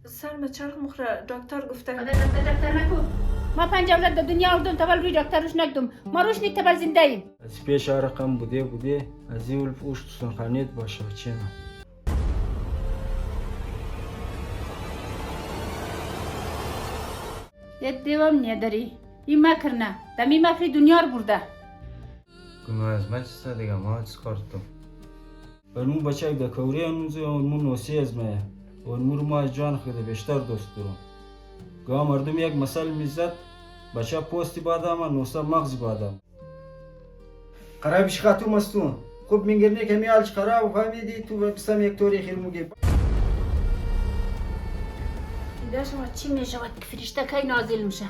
سرم چرخ مخوره دکتر گفته دکتر نکو. ما 5 اولاد در دنیا آوردم تول روی دکتر روش نکدم. ما روش نیک تول زنده ایم. از پیش رقم بوده از این ولف اوش تو سنخانیت باشه چه نه یک دیوام نداری. این مکرنه. دمی مکری دنیا رو برده. گمه از من چیسته دیگه ما چیز کارتم اون بچه در کوری انوزه اون نوسی از مایه اون رو ما از جان خود بیشتر دوست دارم گاه مردم یک مثال میزد بچه پوستی بادم و نوسا مغزی بادم قرابش خاتوم استون خوب میگرنی که میالش خراب فهمیدی تو بستم یک طوری خیر موگی دیده شما چی میشود که فرشته کی نازل میشه؟